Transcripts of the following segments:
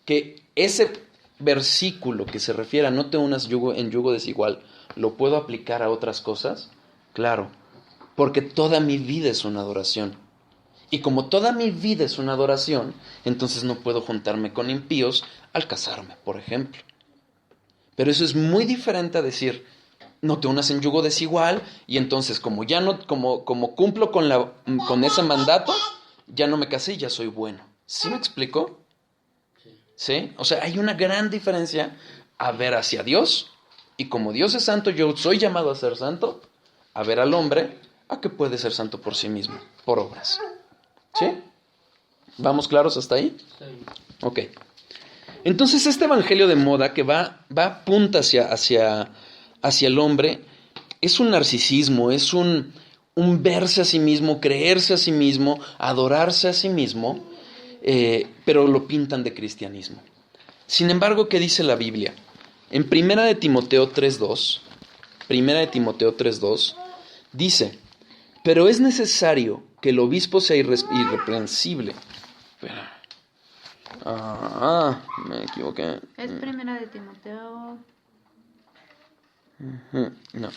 que ese versículo que se refiere a no te unas en yugo desigual, ¿lo puedo aplicar a otras cosas? Claro, porque toda mi vida es una adoración. Y como toda mi vida es una adoración, entonces no puedo juntarme con impíos al casarme, por ejemplo. Pero eso es muy diferente a decir, no te unas en yugo desigual, y entonces como ya no, como cumplo con ese mandato, ya no me casé y ya soy bueno. ¿Sí me explico? ¿Sí? O sea, hay una gran diferencia a ver hacia Dios, y como Dios es santo, yo soy llamado a ser santo, a ver al hombre, a que puede ser santo por sí mismo, por obras. ¿Sí? ¿Vamos claros hasta ahí? Sí. Ok. Entonces este evangelio de moda que va apunta hacia el hombre, es un narcisismo, es un verse a sí mismo, creerse a sí mismo, adorarse a sí mismo, pero lo pintan de cristianismo. Sin embargo, ¿qué dice la Biblia? En Primera de Timoteo 3:2, dice, pero es necesario que el obispo sea irreprensible. Espera. Me equivoqué. Es Primera de Timoteo. No.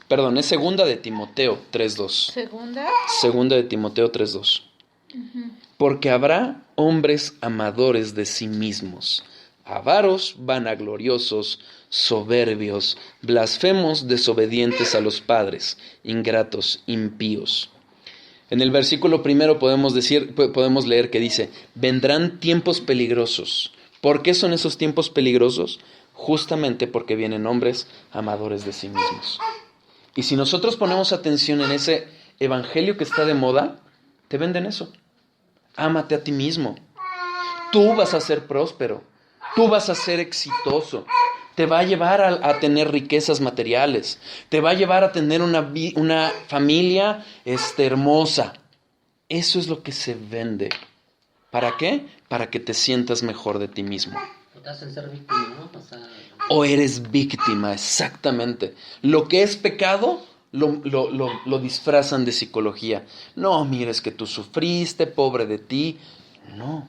Perdón, es Segunda de Timoteo 3:2. ¿Segunda? Segunda de Timoteo 3:2. Porque habrá hombres amadores de sí mismos, avaros, vanagloriosos, soberbios, blasfemos, desobedientes a los padres, ingratos, impíos. En el versículo primero podemos leer que dice, vendrán tiempos peligrosos. ¿Por qué son esos tiempos peligrosos? Justamente porque vienen hombres amadores de sí mismos. Y si nosotros ponemos atención en ese evangelio que está de moda, te venden eso. Ámate a ti mismo. Tú vas a ser próspero. Tú vas a ser exitoso. Te va a llevar a tener riquezas materiales. Te va a llevar a tener una familia hermosa. Eso es lo que se vende. ¿Para qué? Para que te sientas mejor de ti mismo. O te hacen ser víctima, ¿no? O eres víctima, exactamente. Lo que es pecado lo disfrazan de psicología. No, mires que tú sufriste, pobre de ti. No.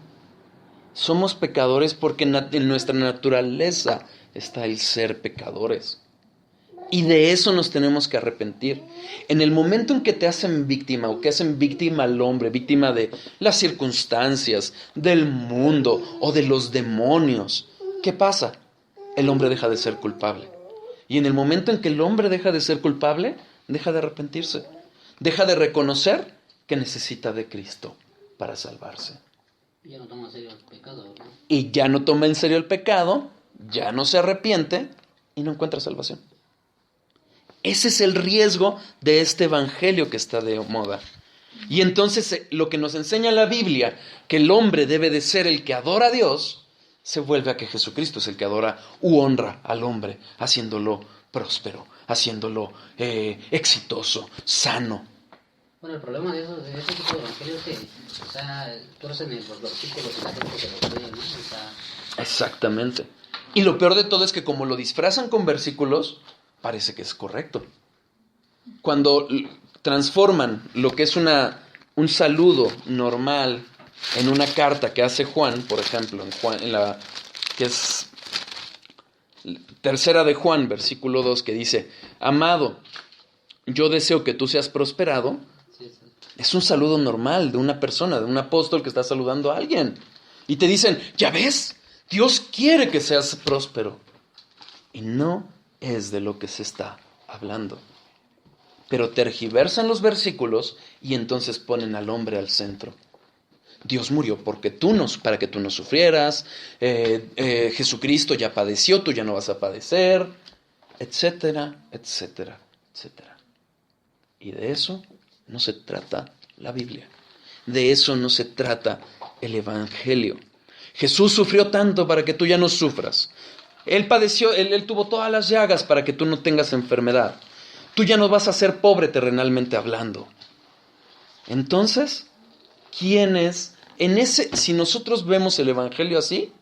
Somos pecadores porque en nuestra naturaleza está el ser pecadores. Y de eso nos tenemos que arrepentir. En el momento en que te hacen víctima o que hacen víctima al hombre, víctima de las circunstancias, del mundo o de los demonios, ¿qué pasa? El hombre deja de ser culpable. Y en el momento en que el hombre deja de ser culpable, deja de arrepentirse. Deja de reconocer que necesita de Cristo para salvarse. Ya no toma en serio el pecado, ¿no? Y ya no toma en serio el pecado, ya no se arrepiente y no encuentra salvación. Ese es el riesgo de este evangelio que está de moda. Y entonces lo que nos enseña la Biblia, que el hombre debe de ser el que adora a Dios, se vuelve a que Jesucristo es el que adora u honra al hombre, haciéndolo próspero, haciéndolo exitoso, sano. Bueno, el problema de ese tipo de evangelio es que, o sea, torcen los versículos y la gente se los cree, ¿no? O sea... Exactamente. Y lo peor de todo es que como lo disfrazan con versículos, parece que es correcto. Cuando transforman lo que es un saludo normal en una carta que hace Juan, por ejemplo, que es tercera de Juan, versículo 2, que dice, amado, yo deseo que tú seas prosperado, es un saludo normal de una persona, de un apóstol que está saludando a alguien. Y te dicen, ¿ya ves? Dios quiere que seas próspero. Y no es de lo que se está hablando. Pero tergiversan los versículos y entonces ponen al hombre al centro. Dios murió para que tú no sufrieras, Jesucristo ya padeció, tú ya no vas a padecer, etcétera, etcétera, etcétera. Y de eso no se trata la Biblia. De eso no se trata el Evangelio. Jesús sufrió tanto para que tú ya no sufras. Él padeció, él tuvo todas las llagas para que tú no tengas enfermedad. Tú ya no vas a ser pobre terrenalmente hablando. Entonces, ¿quién es? Si nosotros vemos el Evangelio así,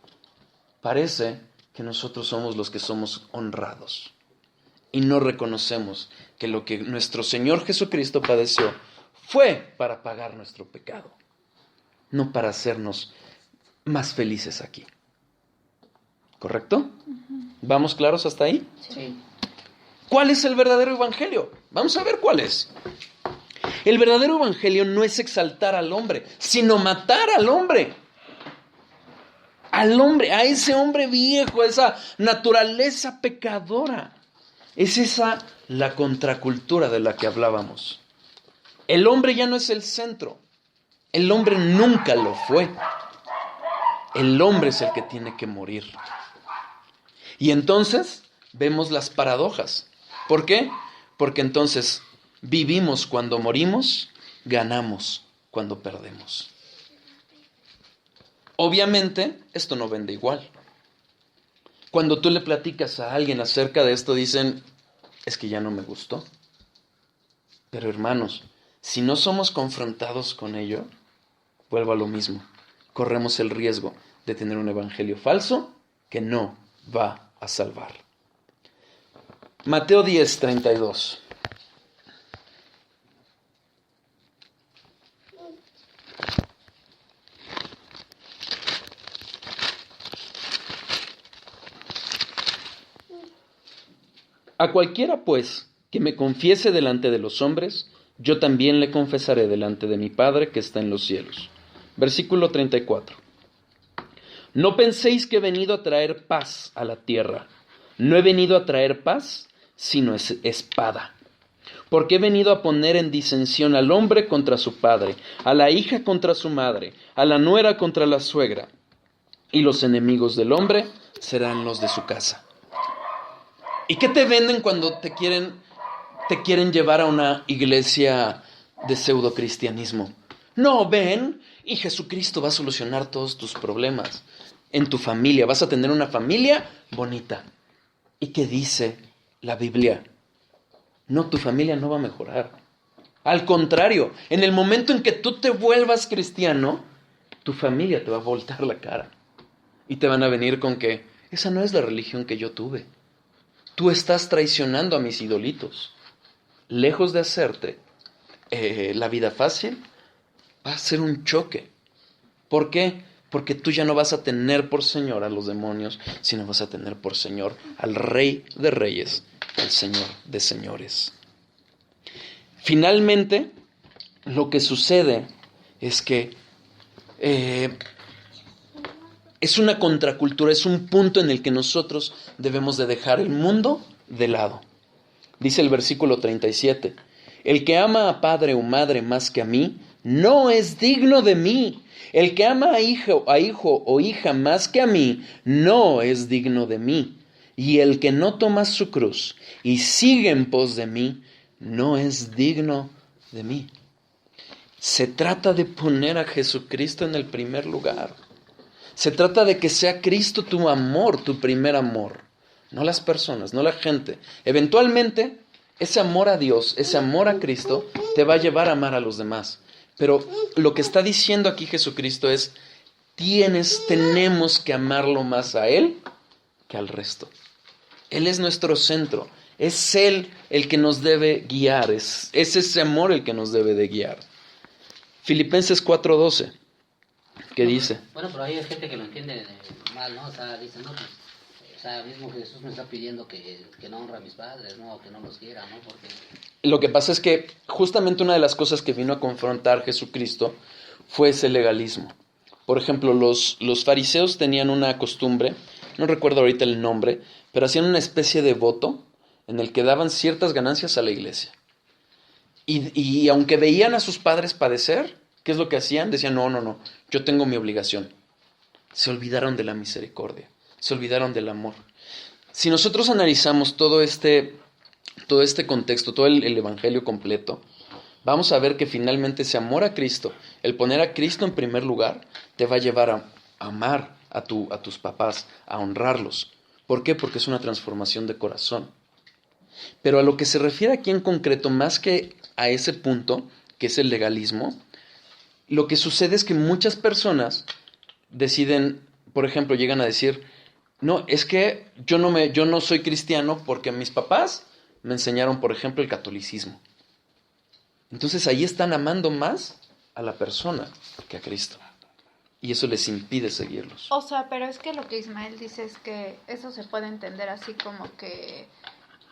parece que nosotros somos los que somos honrados. Y no reconocemos que lo que nuestro Señor Jesucristo padeció fue para pagar nuestro pecado, no para hacernos más felices aquí. ¿Correcto? ¿Vamos claros hasta ahí? Sí. ¿Cuál es el verdadero evangelio? Vamos a ver cuál es. El verdadero evangelio no es exaltar al hombre, sino matar al hombre. Al hombre, a ese hombre viejo, a esa naturaleza pecadora. Es esa la contracultura de la que hablábamos. El hombre ya no es el centro. El hombre nunca lo fue. El hombre es el que tiene que morir. Y entonces vemos las paradojas. ¿Por qué? Porque entonces vivimos cuando morimos, ganamos cuando perdemos. Obviamente, esto no vende igual. Cuando tú le platicas a alguien acerca de esto, dicen, es que ya no me gustó. Pero hermanos, si no somos confrontados con ello, vuelvo a lo mismo. Corremos el riesgo de tener un evangelio falso que no va a salvar. Mateo 10:32. A cualquiera, pues, que me confiese delante de los hombres, yo también le confesaré delante de mi Padre que está en los cielos. Versículo 34. No penséis que he venido a traer paz a la tierra. No he venido a traer paz, sino espada. Porque he venido a poner en disensión al hombre contra su padre, a la hija contra su madre, a la nuera contra la suegra. Y los enemigos del hombre serán los de su casa. ¿Y qué te venden cuando te quieren llevar a una iglesia de pseudocristianismo? No, ven, y Jesucristo va a solucionar todos tus problemas. En tu familia, vas a tener una familia bonita. ¿Y qué dice la Biblia? No, tu familia no va a mejorar. Al contrario, en el momento en que tú te vuelvas cristiano, tu familia te va a voltar la cara. Y te van a venir con que, esa no es la religión que yo tuve. Tú estás traicionando a mis idolitos. Lejos de hacerte la vida fácil, va a ser un choque. ¿Por qué? Porque tú ya no vas a tener por Señor a los demonios, sino vas a tener por Señor al Rey de Reyes, al Señor de Señores. Finalmente, lo que sucede es que es una contracultura, es un punto en el que nosotros debemos de dejar el mundo de lado. Dice el versículo 37, el que ama a padre o madre más que a mí, no es digno de mí. El que ama a hijo o hija más que a mí, no es digno de mí. Y el que no toma su cruz y sigue en pos de mí, no es digno de mí. Se trata de poner a Jesucristo en el primer lugar. Se trata de que sea Cristo tu amor, tu primer amor. No las personas, no la gente. Eventualmente, ese amor a Dios, ese amor a Cristo, te va a llevar a amar a los demás. Pero lo que está diciendo aquí Jesucristo es, tenemos que amarlo más a Él que al resto. Él es nuestro centro. Es Él el que nos debe guiar. Es ese amor el que nos debe de guiar. Filipenses 4:12. ¿Qué dice? Bueno, pero hay gente que lo entiende mal, ¿no? O sea, dice, no, pues, o sea, mismo Jesús me está pidiendo que no honre a mis padres, ¿no? Que no los quiera, ¿no? Porque... Lo que pasa es que justamente una de las cosas que vino a confrontar Jesucristo fue ese legalismo. Por ejemplo, los fariseos tenían una costumbre, no recuerdo ahorita el nombre, pero hacían una especie de voto en el que daban ciertas ganancias a la iglesia. Y aunque veían a sus padres padecer, ¿qué es lo que hacían? Decían, no, yo tengo mi obligación. Se olvidaron de la misericordia, se olvidaron del amor. Si nosotros analizamos todo este contexto, todo el evangelio completo, vamos a ver que finalmente ese amor a Cristo, el poner a Cristo en primer lugar, te va a llevar a amar a tus papás, a honrarlos. ¿Por qué? Porque es una transformación de corazón. Pero a lo que se refiere aquí en concreto, más que a ese punto, que es el legalismo, lo que sucede es que muchas personas deciden, por ejemplo, llegan a decir, no, es que yo no soy cristiano porque mis papás me enseñaron, por ejemplo, el catolicismo. Entonces ahí están amando más a la persona que a Cristo. Y eso les impide seguirlos. O sea, pero es que lo que Ismael dice es que eso se puede entender así como que,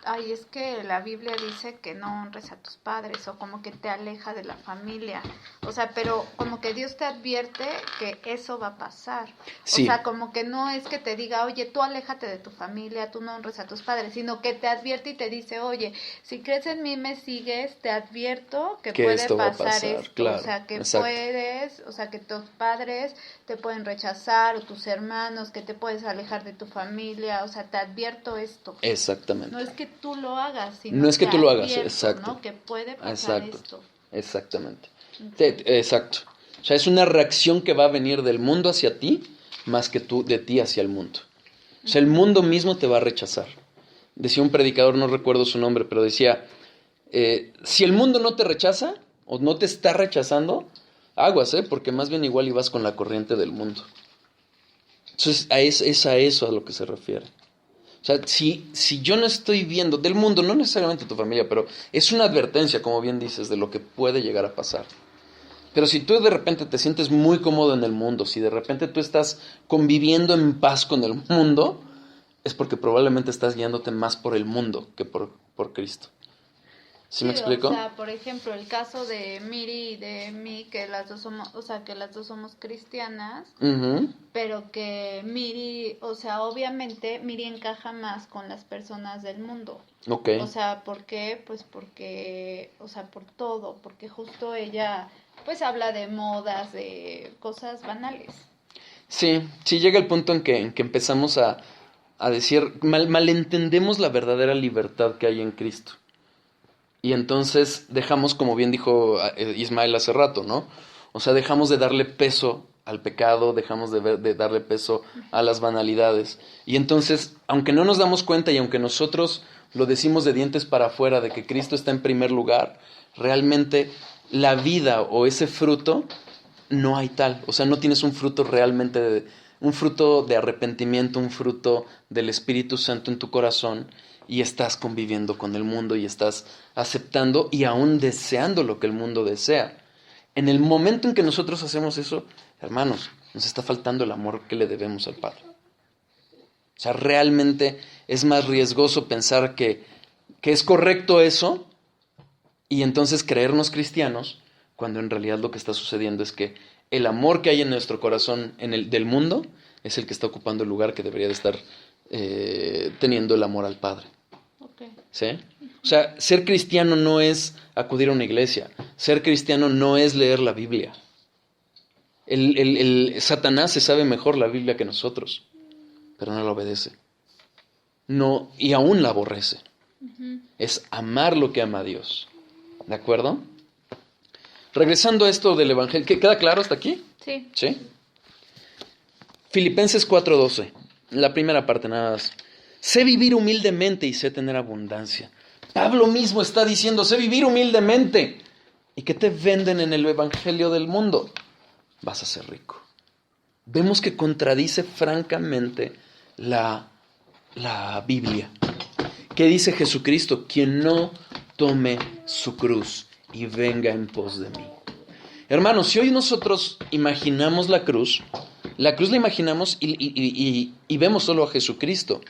ay, es que la Biblia dice que no honres a tus padres o como que te aleja de la familia. O sea, pero como que Dios te advierte que eso va a pasar. Sí. O sea, como que no es que te diga, oye, tú aléjate de tu familia, tú no honres a tus padres, sino que te advierte y te dice, oye, si crees en mí, me sigues, te advierto que puede esto va a pasar esto. Claro, o sea, que exacto. puedes, o sea, que tus padres te pueden rechazar o tus hermanos, que te puedes alejar de tu familia, o sea, te advierto esto. Exactamente. No es que tú lo hagas, sino no es que te tú lo hagas, advierto, exacto. ¿no? Que puede pasar Exacto. esto. Exactamente. Sí, exacto. O sea, es una reacción que va a venir del mundo hacia ti más que tú de ti hacia el mundo. O sea, el mundo mismo te va a rechazar. Decía un predicador, no recuerdo su nombre, pero decía, si el mundo no te rechaza o no te está rechazando, aguas, porque más bien igual ibas con la corriente del mundo. Entonces, es a eso a lo que se refiere. O sea, si yo no estoy viendo del mundo, no necesariamente tu familia, pero es una advertencia, como bien dices, de lo que puede llegar a pasar. Pero si tú de repente te sientes muy cómodo en el mundo, si de repente tú estás conviviendo en paz con el mundo, es porque probablemente estás guiándote más por el mundo que por Cristo. ¿Sí me explico? O sea, por ejemplo, el caso de Miri y de mí, que las dos somos, o sea, que las dos somos cristianas, Uh-huh. pero que Miri, o sea, obviamente Miri encaja más con las personas del mundo. Ok. O sea, ¿por qué? Pues porque, o sea, por todo, porque justo ella, pues habla de modas, de cosas banales. Sí llega el punto en que empezamos a decir, malentendemos la verdadera libertad que hay en Cristo. Y entonces dejamos, como bien dijo Ismael hace rato, ¿no? O sea, dejamos de darle peso al pecado, dejamos de darle peso a las banalidades. Y entonces, aunque no nos damos cuenta y aunque nosotros lo decimos de dientes para afuera de que Cristo está en primer lugar, realmente la vida o ese fruto no hay tal. O sea, no tienes un fruto realmente, un fruto de arrepentimiento, un fruto del Espíritu Santo en tu corazón, y estás conviviendo con el mundo y estás aceptando y aún deseando lo que el mundo desea. En el momento en que nosotros hacemos eso, hermanos, nos está faltando el amor que le debemos al Padre. O sea, realmente es más riesgoso pensar que es correcto eso y entonces creernos cristianos, cuando en realidad lo que está sucediendo es que el amor que hay en nuestro corazón del mundo es el que está ocupando el lugar que debería de estar teniendo el amor al Padre. Okay. ¿Sí? O sea, ser cristiano no es acudir a una iglesia. Ser cristiano no es leer la Biblia. Satanás se sabe mejor la Biblia que nosotros, pero no la obedece. No, y aún la aborrece. Uh-huh. Es amar lo que ama a Dios. ¿De acuerdo? Regresando a esto del Evangelio, ¿queda claro hasta aquí? Sí. ¿Sí? Filipenses 4:12, la primera parte nada más. Sé vivir humildemente y sé tener abundancia. Pablo mismo está diciendo, sé vivir humildemente. ¿Y qué te venden en el evangelio del mundo? Vas a ser rico. Vemos que contradice francamente la Biblia. ¿Qué dice Jesucristo? Quien no tome su cruz y venga en pos de mí. Hermanos, si hoy nosotros imaginamos la cruz la imaginamos y vemos solo a Jesucristo.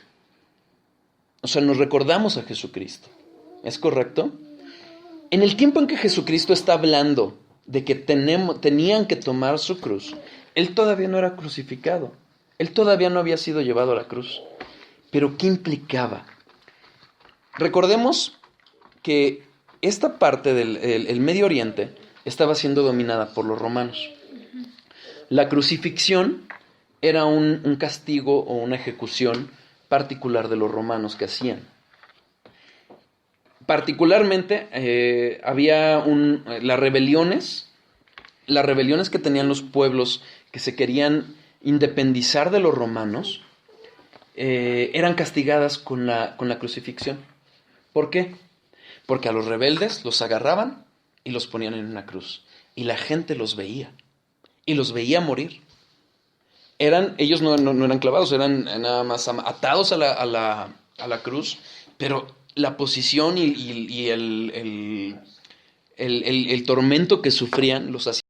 O sea, nos recordamos a Jesucristo. ¿Es correcto? En el tiempo en que Jesucristo está hablando de que tenían que tomar su cruz, Él todavía no era crucificado. Él todavía no había sido llevado a la cruz. ¿Pero qué implicaba? Recordemos que esta parte del Medio Oriente estaba siendo dominada por los romanos. La crucifixión era un castigo o una ejecución particular de los romanos que hacían. Particularmente había las rebeliones que tenían los pueblos que se querían independizar de los romanos, eran castigadas con la crucifixión. ¿Por qué? Porque a los rebeldes los agarraban y los ponían en una cruz. Y la gente los veía. Y los veía morir. Ellos no eran clavados, eran nada más atados a la cruz, pero la posición y el tormento que sufrían los hacía